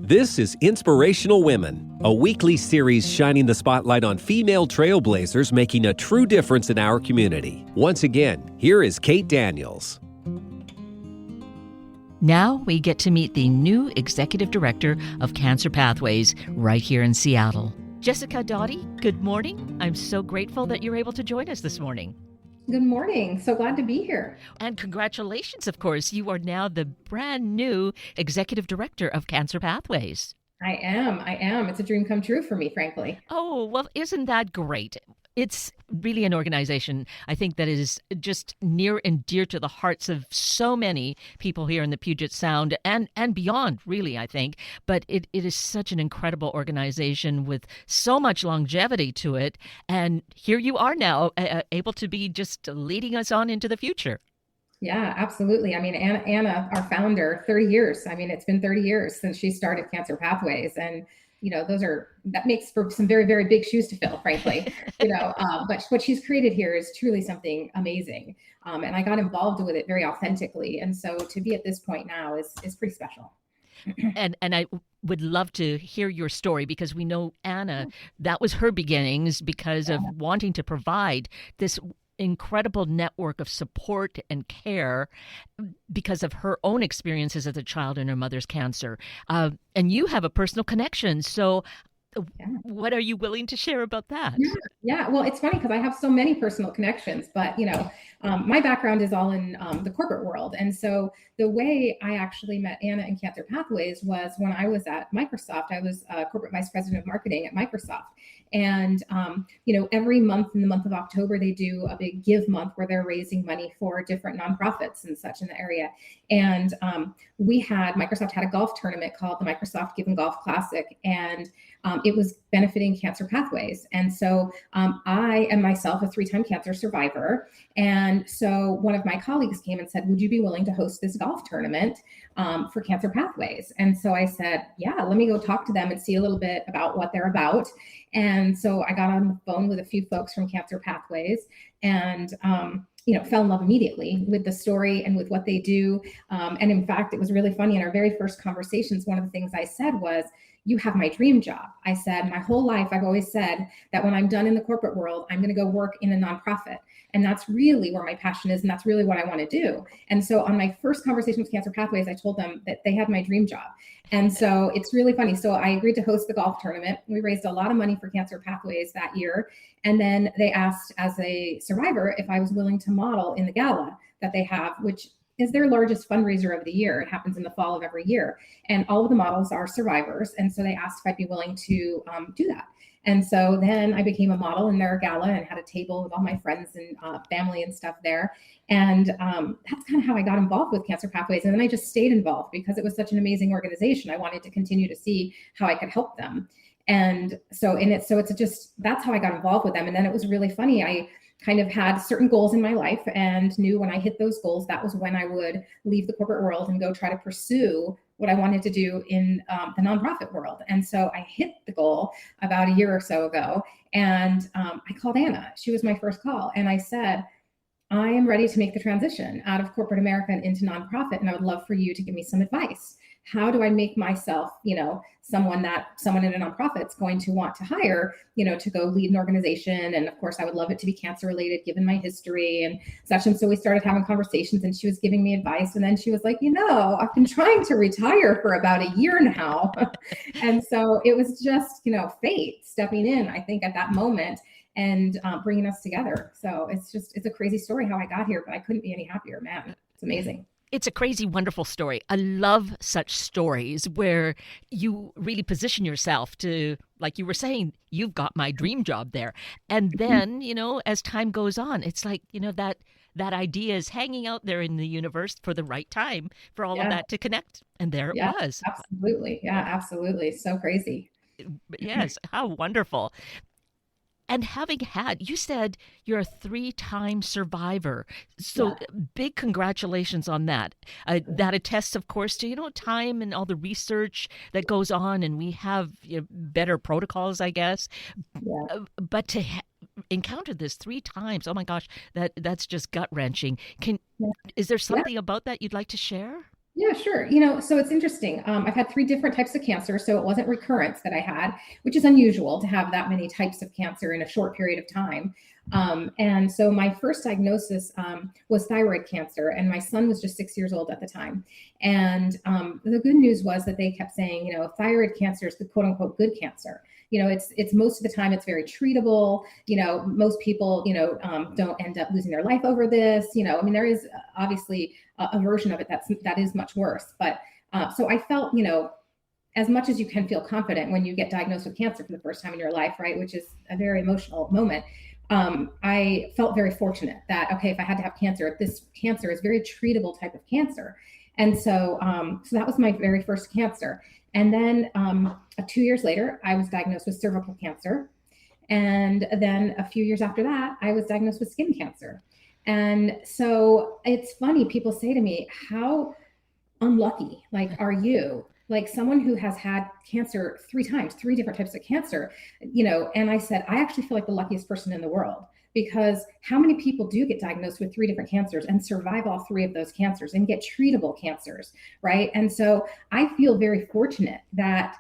This is Inspirational Women, a weekly series shining the spotlight on female trailblazers making a true difference in our community. Once again, here is Kate Daniels. Now we get to meet the new Executive Director of Cancer Pathways right here in Seattle. Jessica Daughtee, good morning. I'm so grateful that you're able to join us this morning. Good morning. So glad to be here. And congratulations, of course. You are now the brand new Executive Director of Cancer Pathways. I am. It's a dream come true for me, frankly. Oh, well, isn't that great? It's really an organization, I think, that is just near and dear to the hearts of so many people here in the Puget Sound and beyond, really, I think. But it is such an incredible organization with so much longevity to it. And here you are now, able to be just leading us on into the future. Yeah, absolutely. I mean, Anna, our founder, 30 years. I mean, it's been 30 years since she started Cancer Pathways. And that makes for some very, very big shoes to fill, frankly, but what she's created here is truly something amazing. And I got involved with it very authentically. And so to be at this point now is pretty special. And I would love to hear your story, because we know Anna, that was her beginnings because of wanting to provide this incredible network of support and care because of her own experiences as a child and her mother's cancer. And you have a personal connection. So what are you willing to share about that? Yeah. Well, it's funny because I have so many personal connections, but my background is all in the corporate world. And so the way I actually met Anna in Cancer Pathways was when I was at Microsoft. I was corporate vice president of marketing at Microsoft. And, every month in the month of October, they do a big give month where they're raising money for different nonprofits and such in the area. And Microsoft had a golf tournament called the Microsoft Give and Golf Classic. And it was benefiting Cancer Pathways. And so I am myself a 3-time cancer survivor. And so one of my colleagues came and said, would you be willing to host this golf tournament for Cancer Pathways? And so I said, yeah, let me go talk to them and see a little bit about what they're about. And so I got on the phone with a few folks from Cancer Pathways and fell in love immediately with the story and with what they do. And in fact, it was really funny. In our very first conversations, one of the things I said was, you have my dream job. I said, my whole life, I've always said that when I'm done in the corporate world, I'm going to go work in a nonprofit. And that's really where my passion is. And that's really what I want to do. And so on my first conversation with Cancer Pathways, I told them that they had my dream job. And so it's really funny. So I agreed to host the golf tournament. We raised a lot of money for Cancer Pathways that year. And then they asked, as a survivor, if I was willing to model in the GALA that they have, which is their largest fundraiser of the year. It happens in the fall of every year. And all of the models are survivors. And so they asked if I'd be willing to do that. And so then I became a model in their gala and had a table with all my friends and family and stuff there. And that's kind of how I got involved with Cancer Pathways. And then I just stayed involved because it was such an amazing organization. I wanted to continue to see how I could help them. And so that's how I got involved with them. And then it was really funny. I kind of had certain goals in my life and knew when I hit those goals, that was when I would leave the corporate world and go try to pursue what I wanted to do in the nonprofit world. And so I hit the goal about a year or so ago. And I called Anna. She was my first call. And I said, I am ready to make the transition out of corporate America and into nonprofit. And I would love for you to give me some advice. How do I make myself, someone in a nonprofit is going to want to hire, to go lead an organization. And of course, I would love it to be cancer related, given my history and such. And so we started having conversations and she was giving me advice. And then she was like, I've been trying to retire for about a year now. And so it was just, fate stepping in, I think, at that moment and bringing us together. So it's a crazy story how I got here, but I couldn't be any happier, man. It's amazing. It's a crazy, wonderful story. I love such stories where you really position yourself to, like you were saying, you've got my dream job there. And then, as time goes on, it's like, that idea is hanging out there in the universe for the right time for all of that to connect. And there it was. Absolutely. Yeah, absolutely. So crazy. Yes. How wonderful. And you said you're a 3-time survivor. So big congratulations on that. That attests, of course, to, time and all the research that goes on. And we have better protocols, I guess. Yeah. But to encounter this 3 times, oh my gosh, that's just gut wrenching. Is there something about that you'd like to share? Yeah, sure. So it's interesting. I've had three different types of cancer, so it wasn't recurrence that I had, which is unusual to have that many types of cancer in a short period of time. And so my first diagnosis was thyroid cancer, and my son was just 6 years old at the time. And the good news was that they kept saying, thyroid cancer is the quote unquote good cancer. It's most of the time it's very treatable. Most people, don't end up losing their life over this. There is obviously a version of it that is much worse. But so I felt, as much as you can feel confident when you get diagnosed with cancer for the first time in your life, right, which is a very emotional moment. I felt very fortunate that, okay, if I had to have cancer, this cancer is very treatable type of cancer. And so, so that was my very first cancer. And then 2 years later, I was diagnosed with cervical cancer. And then a few years after that, I was diagnosed with skin cancer. And so it's funny, people say to me, how unlucky, are you? Like someone who has had cancer 3 times, 3 different types of cancer, and I said, I actually feel like the luckiest person in the world, because how many people do get diagnosed with 3 different cancers and survive all 3 of those cancers and get treatable cancers, right? And so I feel very fortunate that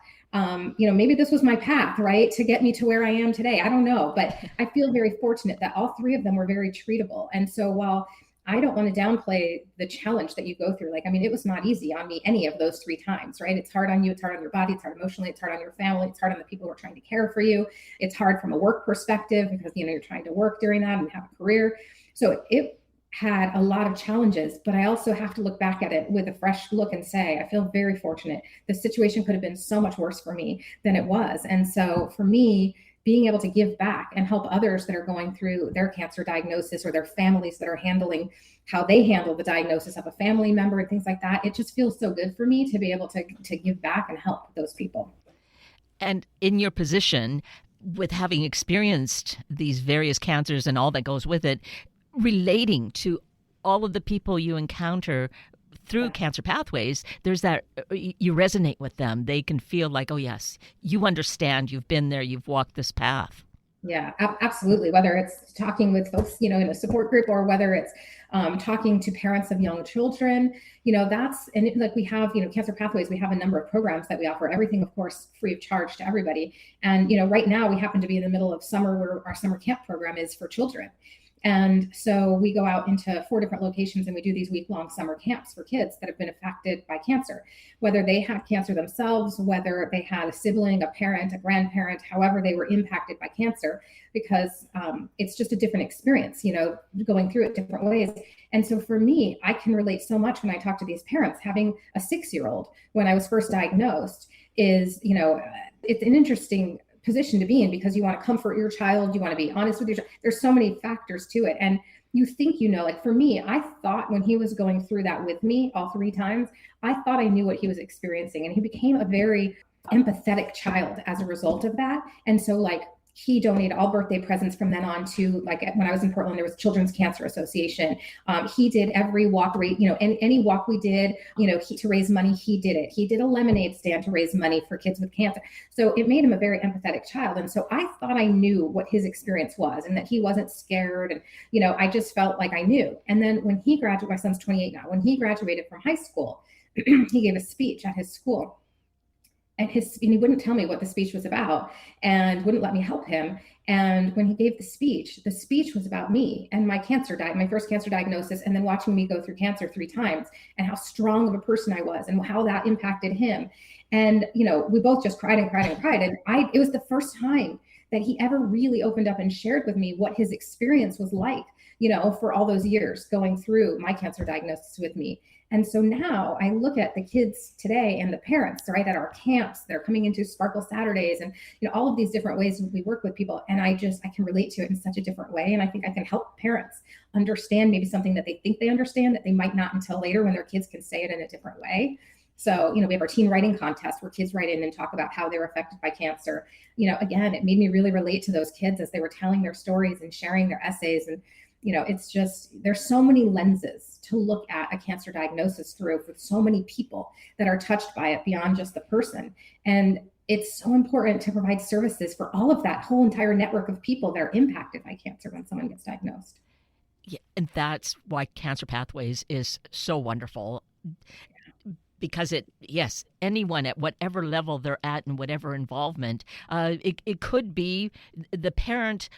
maybe this was my path, right, to get me to where I am today. I don't know, but I feel very fortunate that all 3 of them were very treatable. And so while I don't want to downplay the challenge that you go through, it was not easy on me any of those 3 times, right? It's hard on you, it's hard on your body, it's hard emotionally, it's hard on your family, it's hard on the people who are trying to care for you. It's hard from a work perspective because, you're trying to work during that and have a career. So it had a lot of challenges, but I also have to look back at it with a fresh look and say, I feel very fortunate. The situation could have been so much worse for me than it was. And so for me, being able to give back and help others that are going through their cancer diagnosis, or their families that are handling how they handle the diagnosis of a family member and things like that, it just feels so good for me to be able to give back and help those people. And in your position, with having experienced these various cancers and all that goes with it, relating to all of the people you encounter through Cancer Pathways, there's that you resonate with them. They can feel like, oh yes, you understand, you've been there, you've walked this path. Yeah, absolutely. Whether it's talking with folks, in a support group, or whether it's talking to parents of young children, we have, Cancer Pathways, we have a number of programs that we offer, everything, of course, free of charge to everybody. And, right now we happen to be in the middle of summer, where our summer camp program is for children. And so we go out into 4 different locations and we do these week-long summer camps for kids that have been affected by cancer, whether they had cancer themselves, whether they had a sibling, a parent, a grandparent, however they were impacted by cancer, because it's just a different experience, going through it different ways. And so for me, I can relate so much when I talk to these parents. Having a 6-year-old when I was first diagnosed is, it's an interesting position to be in, because you want to comfort your child, you want to be honest with your child. There's so many factors to it. And you think, for me, I thought when he was going through that with me all 3 times, I thought I knew what he was experiencing. And he became a very empathetic child as a result of that. And so he donated all birthday presents from then on to, when I was in Portland, there was Children's Cancer Association. He did every walk, any walk we did, to raise money, he did it. He did a lemonade stand to raise money for kids with cancer. So it made him a very empathetic child. And so I thought I knew what his experience was, and that he wasn't scared. And, I just felt like I knew. And then when he graduated, my son's 28 now, when he graduated from high school, he gave a speech at his school. And he wouldn't tell me what the speech was about, and wouldn't let me help him. And when he gave the speech was about me and my first cancer diagnosis, and then watching me go through cancer 3 times, and how strong of a person I was, and how that impacted him. And, we both just cried and cried and cried. And it was the first time that he ever really opened up and shared with me what his experience was like, for all those years going through my cancer diagnosis with me. And so now I look at the kids today and the parents, right, at our camps, they're coming into Sparkle Saturdays, and, all of these different ways we work with people. And I can relate to it in such a different way. And I think I can help parents understand maybe something that they think they understand that they might not until later, when their kids can say it in a different way. So, we have our teen writing contest where kids write in and talk about how they're affected by cancer. Again, it made me really relate to those kids as they were telling their stories and sharing their essays. And, it's just, there's so many lenses to look at a cancer diagnosis through, for so many people that are touched by it beyond just the person. And it's so important to provide services for all of that whole entire network of people that are impacted by cancer when someone gets diagnosed. Yeah, and that's why Cancer Pathways is so wonderful. because yes, anyone at whatever level they're at and whatever involvement, it could be the parent,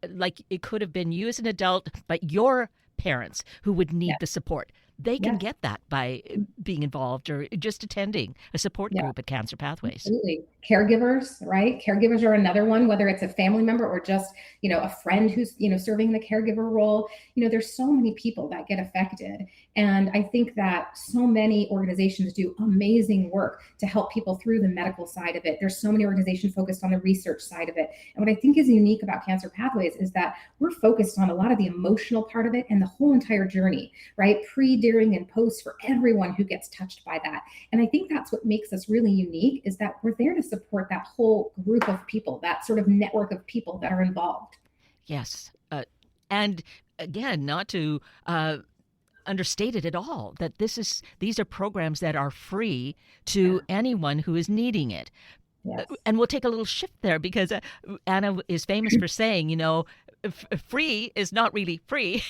like it could have been you as an adult, but your parents who would need the support. They can get that by being involved or just attending a support group at Cancer Pathways. Absolutely. Caregivers, right? Caregivers are another one, whether it's a family member or just, a friend who's, serving the caregiver role. There's so many people that get affected. And I think that so many organizations do amazing work to help people through the medical side of it. There's so many organizations focused on the research side of it. And what I think is unique about Cancer Pathways is that we're focused on a lot of the emotional part of it and the whole entire journey, right? Pre, during, and post for everyone who gets touched by that. And I think that's what makes us really unique, is that we're there to support that whole group of people, that sort of network of people that are involved. Yes. And again, not to understate it at all, that these are programs that are free to anyone who is needing it. Yes. And we'll take a little shift there because Anna is famous for saying, free is not really free,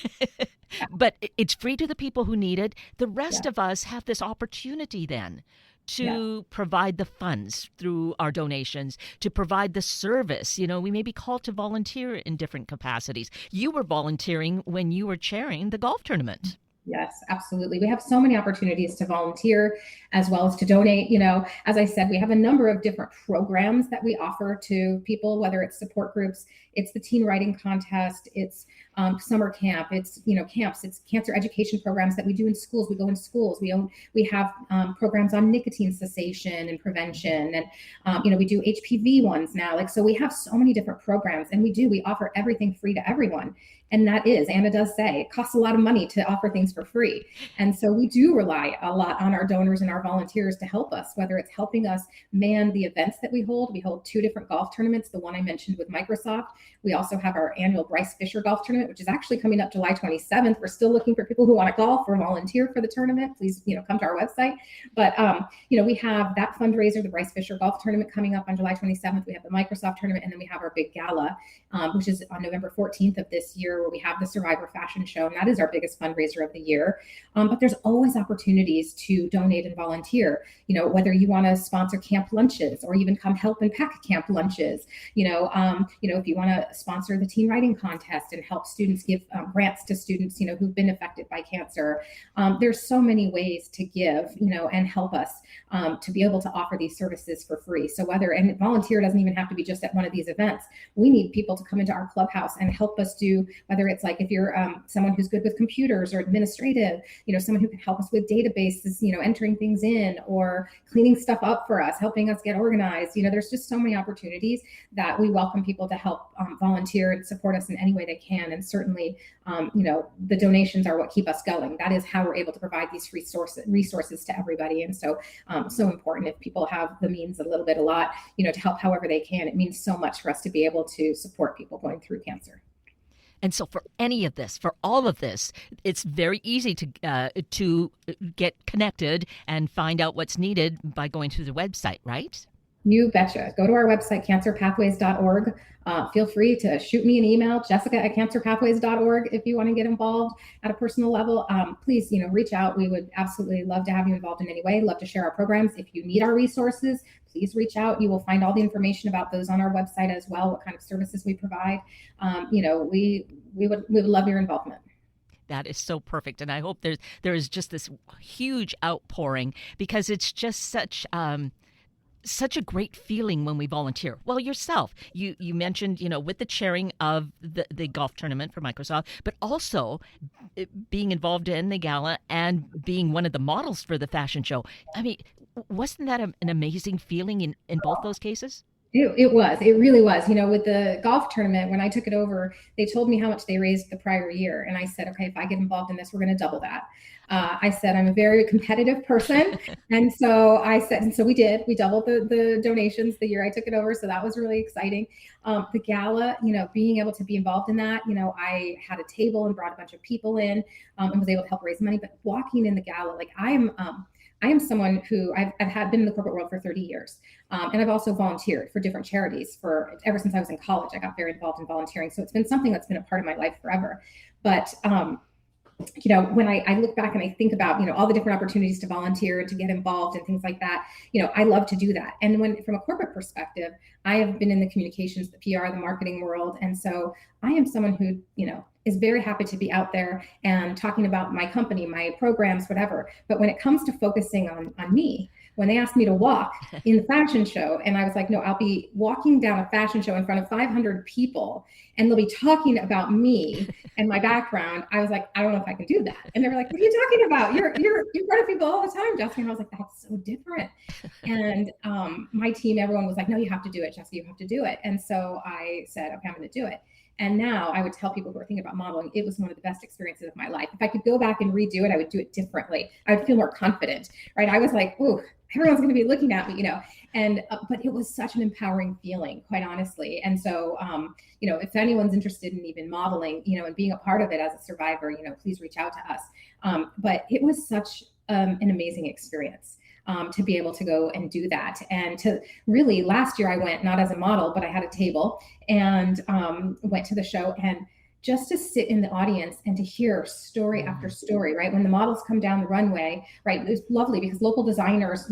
but it's free to the people who need it. The rest of us have this opportunity then to provide the funds through our donations, to provide the service. We may be called to volunteer in different capacities. You were volunteering when you were chairing the golf tournament. Yes, absolutely. We have so many opportunities to volunteer as well as to donate. As I said, we have a number of different programs that we offer to people, whether it's support groups, it's the teen writing contest, it's summer camp, it's, camps, it's cancer education programs that we do in schools. We go in schools. We have programs on nicotine cessation and prevention. And, we do HPV ones now. So we have so many different programs, and we offer everything free to everyone. And that is, Anna does say, it costs a lot of money to offer things for free. And so we do rely a lot on our donors and our volunteers to help us, whether it's helping us man the events that we hold. We hold 2 different golf tournaments, the one I mentioned with Microsoft. We also have our annual Bryce Fisher golf tournament, which is actually coming up July 27th. We're still looking for people who want to golf or volunteer for the tournament. Please, come to our website. But, we have that fundraiser, the Bryce Fisher golf tournament coming up on July 27th. We have the Microsoft tournament, and then we have our big GALA, which is on November 14th of this year, where we have the Survivor Fashion Show, and that is our biggest fundraiser of the year. But there's always opportunities to donate and volunteer, whether you want to sponsor camp lunches or even come help and pack camp lunches, if you want to sponsor the teen writing contest and help students give grants to students, who've been affected by cancer. There's so many ways to give, and help us to be able to offer these services for free. So and volunteer doesn't even have to be just at one of these events. We need people to come into our clubhouse and help us do, whether it's like if you're someone who's good with computers or administrative, someone who can help us with databases, entering things in or cleaning stuff up for us, helping us get organized. There's just so many opportunities that we welcome people to help volunteer and support us in any way they can. And certainly, the donations are what keep us going. That is how we're able to provide these resources to everybody. And so important if people have the means, a lot, to help however they can. It means so much for us to be able to support people going through cancer. And so for any of this, for all of this, it's very easy to get connected and find out what's needed by going to the website, right? You betcha. Go to our website, cancerpathways.org. Feel free to shoot me an email, jessica@cancerpathways.org, if you want to get involved at a personal level. Please, reach out. We would absolutely love to have you involved in any way. Love to share our programs. If you need our resources, please reach out. You will find all the information about those on our website as well, what kind of services we provide. We would love your involvement. That is so perfect. And I hope there is just this huge outpouring, because it's just such a great feeling when we volunteer. Well, yourself, you mentioned, with the chairing of the golf tournament for Microsoft, but also being involved in the gala and being one of the models for the fashion show. I mean, wasn't that an amazing feeling in both those cases? It was. It really was. With the golf tournament, when I took it over, they told me how much they raised the prior year. And I said, okay, if I get involved in this, we're going to double that. I said, I'm a very competitive person. And so we did. We doubled the donations the year I took it over. So that was really exciting. The gala, being able to be involved in that, I had a table and brought a bunch of people in and was able to help raise money. But walking in the gala, I am someone who I've been in the corporate world for 30 years. And I've also volunteered for different charities ever since I was in college. I got very involved in volunteering. So it's been something that's been a part of my life forever. But when I look back and I think about, all the different opportunities to volunteer and to get involved and things like that, I love to do that. And when, from a corporate perspective, I have been in the communications, the PR, the marketing world. And so I am someone who, is very happy to be out there and talking about my company, my programs, whatever. But when it comes to focusing on me, when they asked me to walk in the fashion show, and I was like, no, I'll be walking down a fashion show in front of 500 people, and they'll be talking about me and my background. I was like, I don't know if I can do that. And they were like, what are you talking about? You're in front of people all the time, Jessica. And I was like, that's so different. And my team, everyone was like, no, you have to do it, Jessica, you have to do it. And so I said, okay, I'm going to do it. And now I would tell people who are thinking about modeling, it was one of the best experiences of my life. If I could go back and redo it, I would do it differently. I would feel more confident, right? I was like, ooh, everyone's going to be looking at me, and, but it was such an empowering feeling, quite honestly. And so, if anyone's interested in even modeling, and being a part of it as a survivor, please reach out to us. But it was such an amazing experience. To be able to go and do that. And to really, last year I went not as a model, but I had a table and went to the show, and just to sit in the audience and to hear story after story, right? When the models come down the runway, right? It was lovely because local designers,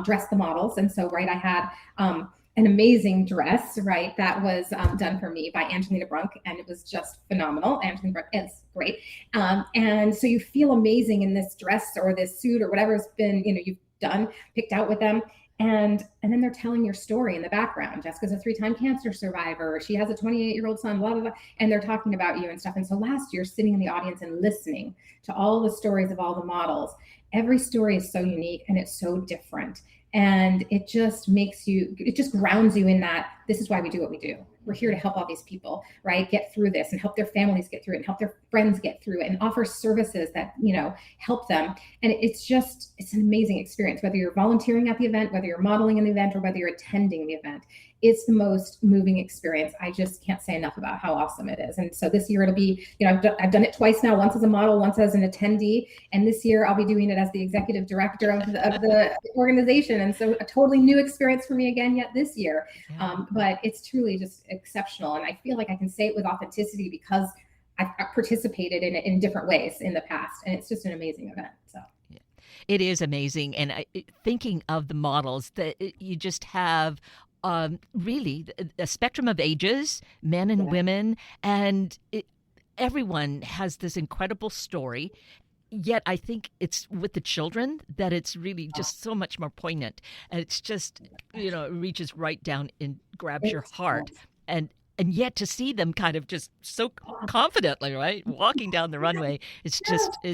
dress the models. And so, right, I had an amazing dress, right? That was done for me by Angelina Brunk, and it was just phenomenal. Angelina Brunk is great. And so you feel amazing in this dress or this suit or whatever's been, you've done, picked out with them. And then they're telling your story in the background. Jessica's a 3-time cancer survivor. She has a 28-year-old son, blah, blah, blah. And they're talking about you and stuff. And so last year, sitting in the audience and listening to all the stories of all the models, every story is so unique and it's so different. And it just grounds you in that this is why we do what we do. We're here to help all these people, right, get through this and help their families get through it and help their friends get through it and offer services that, help them. And it's an amazing experience, whether you're volunteering at the event, whether you're modeling in the event, or whether you're attending the event. It's the most moving experience. I just can't say enough about how awesome it is. And so this year it'll be, I've done it twice now, once as a model, once as an attendee. And this year I'll be doing it as the executive director of the organization. And so a totally new experience for me again yet this year. But it's truly just exceptional. And I feel like I can say it with authenticity because I've participated in it in different ways in the past. And it's just an amazing event. So. It is amazing. And thinking of the models, that you just have really a spectrum of ages, men and women, and everyone has this incredible story. Yet I think it's with the children that it's really just so much more poignant. And it's just, it reaches right down and grabs your heart. And yet to see them kind of just so confidently, right, walking down the runway, it's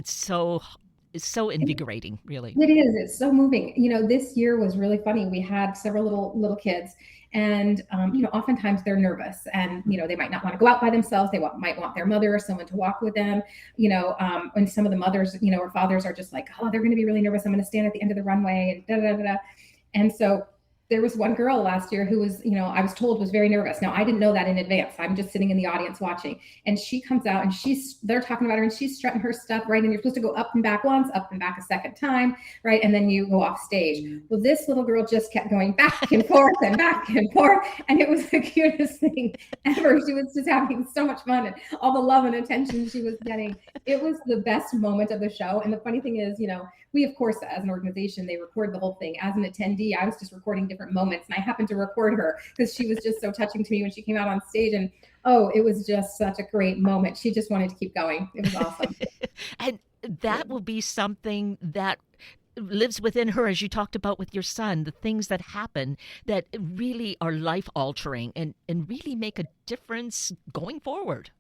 so invigorating, really. It is. It's so moving. This year was really funny. We had several little kids, and oftentimes they're nervous, and they might not want to go out by themselves. They might want their mother or someone to walk with them. And some of the mothers, or fathers are just like, oh, they're going to be really nervous. I'm going to stand at the end of the runway and da da da da. And so there was one girl last year who was, I was told was very nervous. Now, I didn't know that in advance. I'm just sitting in the audience watching, and she comes out and they're talking about her and she's strutting her stuff, right? And you're supposed to go up and back once, up and back a second time, right? And then you go off stage. Well, this little girl just kept going back and forth and back and forth. And it was the cutest thing ever. She was just having so much fun, and all the love and attention she was getting. It was the best moment of the show. And the funny thing is, we, of course, as an organization, they record the whole thing. As an attendee, I was just recording different moments, and I happened to record her because she was just so touching to me when she came out on stage. And it was just such a great moment. She just wanted to keep going. It was awesome. And that will be something that lives within her, as you talked about with your son, the things that happen that really are life altering and really make a difference going forward.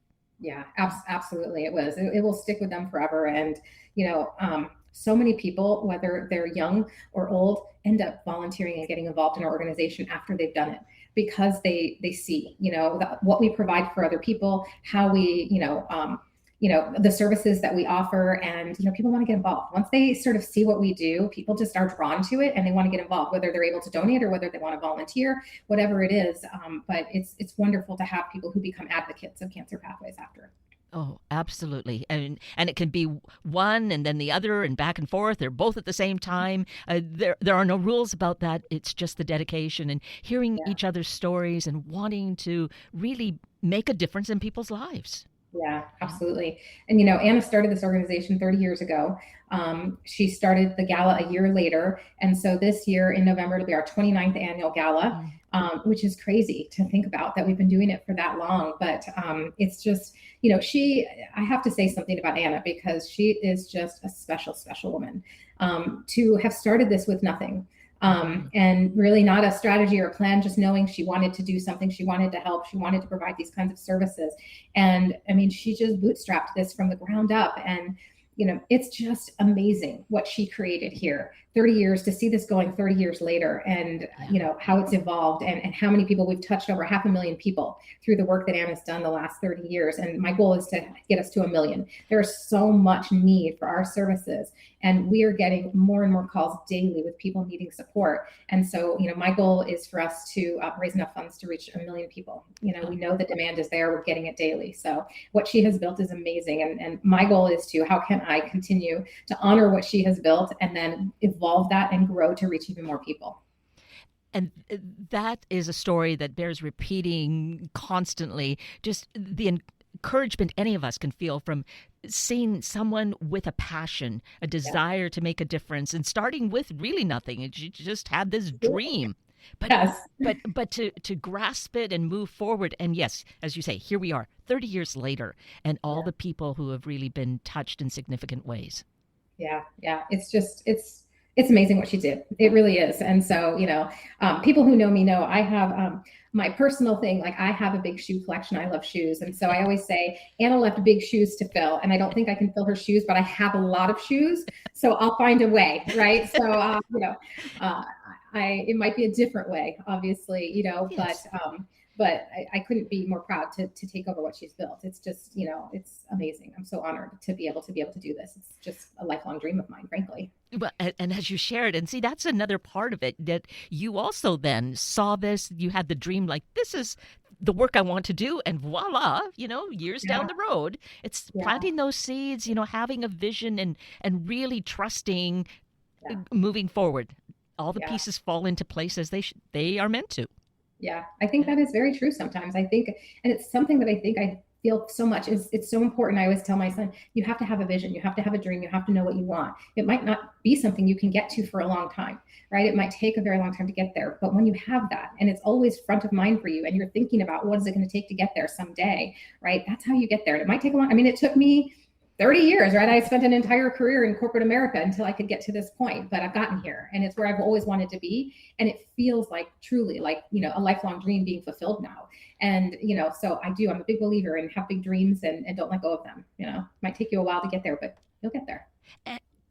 Yeah, absolutely. It was. It will stick with them forever. And, so many people, whether they're young or old, end up volunteering and getting involved in our organization after they've done it, because they see, what we provide for other people, how we, the services that we offer, and, people want to get involved. Once they sort of see what we do, people just are drawn to it and they want to get involved, whether they're able to donate or whether they want to volunteer, whatever it is. But it's wonderful to have people who become advocates of Cancer Pathways after. Oh, absolutely. And it can be one and then the other and back and forth. They're both at the same time. There are no rules about that. It's just the dedication and hearing each other's stories and wanting to really make a difference in people's lives. Yeah, absolutely. And Anna started this organization 30 years ago. She started the gala a year later. And so this year in November, it'll be our 29th annual gala, Mm. which is crazy to think about that we've been doing it for that long. But it's just, I have to say something about Anna because she is just a special, special woman. To have started this with nothing. And really not a strategy or a plan, just knowing she wanted to do something, she wanted to help, she wanted to provide these kinds of services. And I mean, she just bootstrapped this from the ground up. And it's just amazing what she created here. 30 years to see this going 30 years later, and how it's evolved, and how many people we've touched, over 500,000 people through the work that Anna's done the last 30 years. And my goal is to get us to 1 million. There's so much need for our services, and we are getting more and more calls daily with people needing support. And so, my goal is for us to raise enough funds to reach 1 million people. We know the demand is there. We're getting it daily. So what she has built is amazing. And my goal is how can I continue to honor what she has built and then evolve that and grow to reach even more people. And that is a story that bears repeating constantly. Just the encouragement any of us can feel from seeing someone with a passion, a desire to make a difference, and starting with really nothing. And she just had this dream. But yes. but to grasp it and move forward. And yes, as you say, here we are 30 years later, and all the people who have really been touched in significant ways. Yeah. It's amazing what she did. It really is. And so, people who know me know I have my personal thing. Like, I have a big shoe collection. I love shoes. And so I always say, Anna left big shoes to fill. And I don't think I can fill her shoes, but I have a lot of shoes. So I'll find a way. Right. So, it might be a different way, obviously, yes. But I couldn't be more proud to take over what she's built. It's just, it's amazing. I'm so honored to be able to do this. It's just a lifelong dream of mine, frankly. Well, and as you shared, and see, that's another part of it, that you also then saw this, you had the dream, like, this is the work I want to do, and voila, years down the road, it's planting those seeds, having a vision and really trusting moving forward. All the pieces fall into place as they are meant to. Yeah, I think that is very true sometimes. I think, and it's something that I think I feel so much is it's so important. I always tell my son, you have to have a vision, you have to have a dream, you have to know what you want. It might not be something you can get to for a long time, right? It might take a very long time to get there. But when you have that, and it's always front of mind for you, and you're thinking about what is it going to take to get there someday, right? That's how you get there. And it might take a long, it took me 30 years, right? I spent an entire career in corporate America until I could get to this point, but I've gotten here, and it's where I've always wanted to be. And it feels like truly like, a lifelong dream being fulfilled now. And, so I'm a big believer in have big dreams and don't let go of them. It might take you a while to get there, but you'll get there.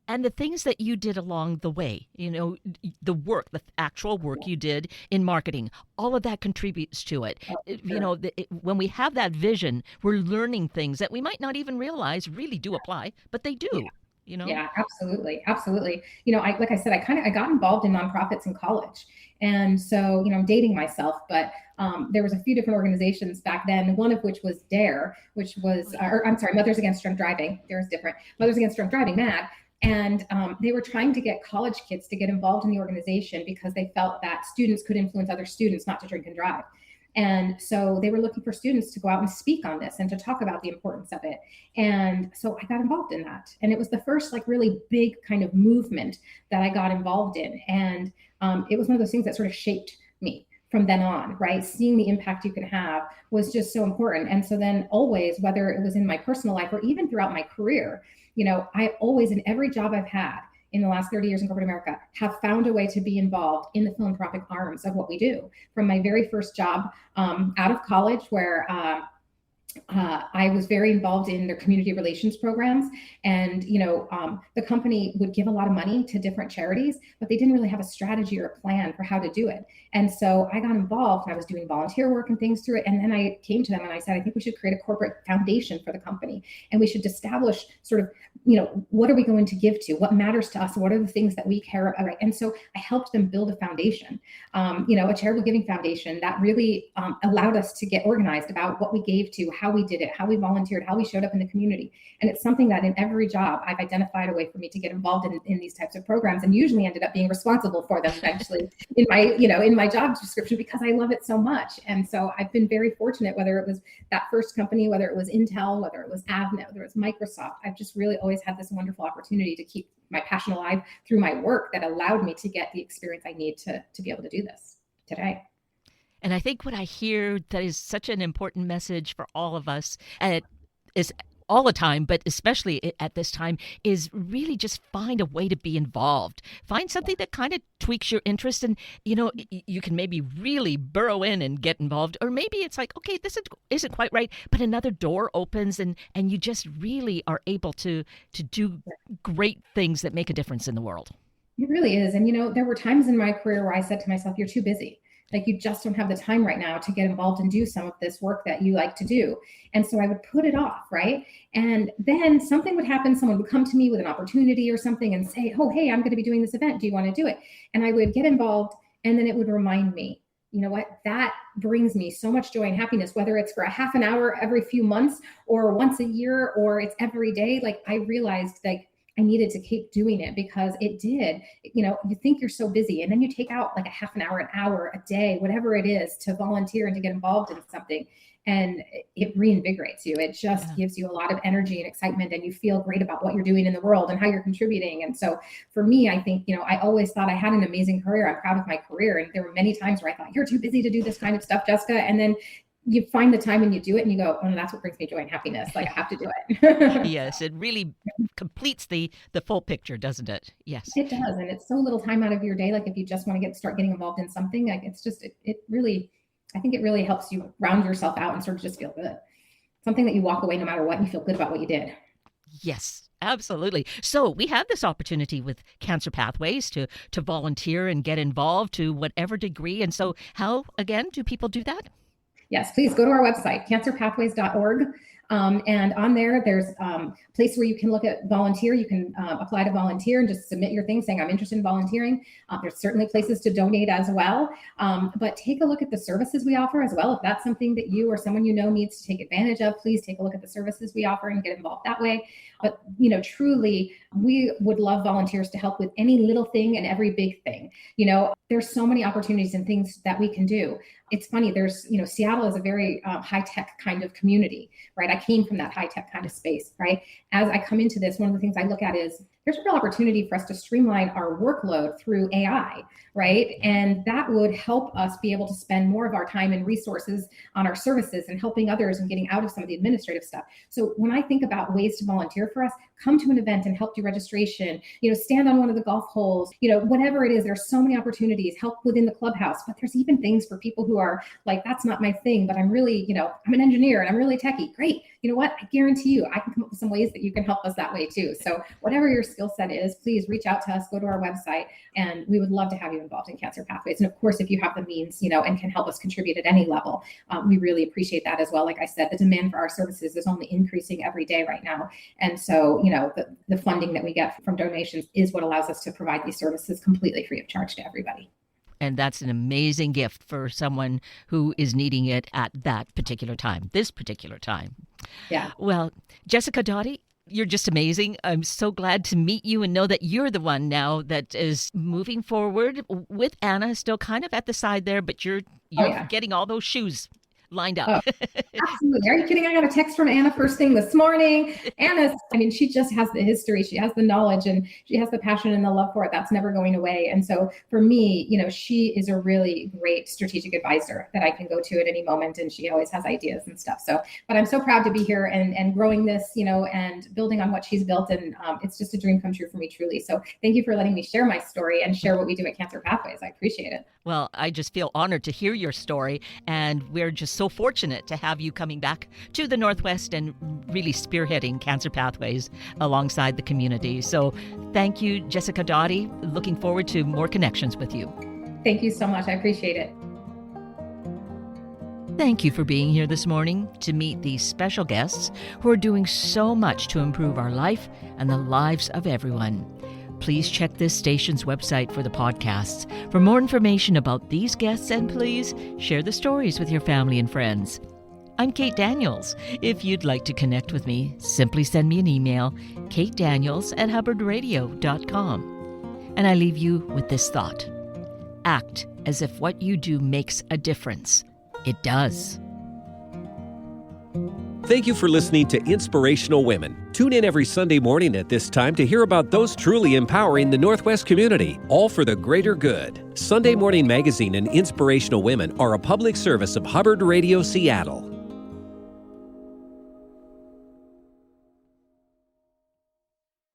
And the things that you did along the way, the work, the actual work you did in marketing, all of that contributes to it. Sure. When we have that vision, we're learning things that we might not even realize really do apply, but they do. Yeah, absolutely. Absolutely. Like I said, I got involved in nonprofits in college. And so, I'm dating myself, but there was a few different organizations back then, one of which was DARE, which was, Mothers Against Drunk Driving. DARE is different. Mothers Against Drunk Driving, MAD. And they were trying to get college kids to get involved in the organization because they felt that students could influence other students not to drink and drive. And so they were looking for students to go out and speak on this and to talk about the importance of it. And so I got involved in that. And it was the first really big kind of movement that I got involved in. And it was one of those things that sort of shaped me from then on, right? Seeing the impact you can have was just so important. And so then always, whether it was in my personal life or even throughout my career, I always, in every job I've had in the last 30 years in corporate America, have found a way to be involved in the philanthropic arms of what we do. From my very first job out of college, where I was very involved in their community relations programs. And, the company would give a lot of money to different charities, but they didn't really have a strategy or a plan for how to do it. And so I got involved, and I was doing volunteer work and things through it. And then I came to them and I said, I think we should create a corporate foundation for the company. And we should establish sort of, what are we going to give to? What matters to us? What are the things that we care about? Right? And so I helped them build a foundation, a charitable giving foundation that really allowed us to get organized about what we gave to, how we did it, how we volunteered, how we showed up in the community. And it's something that in every job I've identified a way for me to get involved in these types of programs, and usually ended up being responsible for them eventually in my job description, because I love it so much. And so I've been very fortunate, whether it was that first company, whether it was Intel, whether it was Avnet, whether it was Microsoft. I've just really always had this wonderful opportunity to keep my passion alive through my work that allowed me to get the experience I need to be able to do this today. And I think what I hear that is such an important message for all of us, is all the time, but especially at this time, is really just find a way to be involved. Find something that kind of tweaks your interest, and you can maybe really burrow in and get involved, or maybe it's like, okay, this isn't quite right, but another door opens, and you just really are able to do great things that make a difference in the world. It really is. And there were times in my career where I said to myself, you're too busy. Like, you just don't have the time right now to get involved and do some of this work that you like to do. And so I would put it off, right? And then something would happen. Someone would come to me with an opportunity or something and say, oh, hey, I'm going to be doing this event. Do you want to do it? And I would get involved, and then it would remind me, you know what, that brings me so much joy and happiness, whether it's for a half an hour every few months or once a year, or it's every day. Like, I realized, like, I needed to keep doing it, because it did, you think you're so busy, and then you take out like a half an hour, a day, whatever it is, to volunteer and to get involved in something, and it reinvigorates you. It just gives you a lot of energy and excitement, and you feel great about what you're doing in the world and how you're contributing. And so for me, I think, I always thought I had an amazing career. I'm proud of my career. And there were many times where I thought, you're too busy to do this kind of stuff, Jessica. And then you find the time and you do it, and you go, oh, no, that's what brings me joy and happiness. Like, I have to do it. Yes, it really completes the full picture, doesn't it? Yes, it does. And it's so little time out of your day. Like, if you just want to start getting involved in something, like, it's just, it really, I think it really helps you round yourself out and sort of just feel good. Something that you walk away no matter what, and you feel good about what you did. Yes, absolutely. So we have this opportunity with Cancer Pathways to volunteer and get involved to whatever degree. And so how, again, do people do that? Yes, please go to our website, cancerpathways.org. And on there, there's a place where you can look at volunteer. You can apply to volunteer and just submit your thing saying, I'm interested in volunteering. There's certainly places to donate as well. But take a look at the services we offer as well. If that's something that you or someone needs to take advantage of, please take a look at the services we offer and get involved that way. But, truly, we would love volunteers to help with any little thing and every big thing. There's so many opportunities and things that we can do. It's funny, there's, Seattle is a very high-tech kind of community, right? I came from that high-tech kind of space, right? As I come into this, one of the things I look at is there's a real opportunity for us to streamline our workload through AI, right? And that would help us be able to spend more of our time and resources on our services and helping others and getting out of some of the administrative stuff. So when I think about ways to volunteer for us, come to an event and help do registration, stand on one of the golf holes, whatever it is, there's so many opportunities, help within the clubhouse, but there's even things for people who are like, that's not my thing, but I'm really, I'm an engineer and I'm really techie. Great. You know what? I guarantee you, I can come up with some ways that you can help us that way too. So whatever your skill set is, please reach out to us, go to our website, and we would love to have you involved in Cancer Pathways. And of course, if you have the means, and can help us contribute at any level, we really appreciate that as well. Like I said, the demand for our services is only increasing every day right now. And so, the funding that we get from donations is what allows us to provide these services completely free of charge to everybody. And that's an amazing gift for someone who is needing it at that particular time, this particular time. Yeah. Well, Jessica Daughtee, you're just amazing. I'm so glad to meet you and know that you're the one now that is moving forward with Anna, still kind of at the side there, but you're getting all those shoes lined up. Oh, absolutely. Are you kidding? I got a text from Anna first thing this morning. She just has the history. She has the knowledge, and she has the passion and the love for it. That's never going away. And so for me, she is a really great strategic advisor that I can go to at any moment. And she always has ideas and stuff. So, but I'm so proud to be here and growing this, and building on what she's built. And it's just a dream come true for me, truly. So thank you for letting me share my story and share what we do at Cancer Pathways. I appreciate it. Well, I just feel honored to hear your story, and we're just so fortunate to have you coming back to the Northwest and really spearheading Cancer Pathways alongside the community. So thank you, Jessica Daughtee. Looking forward to more connections with you. Thank you so much. I appreciate it. Thank you for being here this morning to meet these special guests who are doing so much to improve our life and the lives of everyone. Please check this station's website for the podcasts for more information about these guests, and please share the stories with your family and friends. I'm Kate Daniels. If you'd like to connect with me, simply send me an email, katedaniels@hubbardradio.com. And I leave you with this thought. Act as if what you do makes a difference. It does. Thank you for listening to Inspirational Women. Tune in every Sunday morning at this time to hear about those truly empowering the Northwest community, all for the greater good. Sunday Morning Magazine and Inspirational Women are a public service of Hubbard Radio Seattle.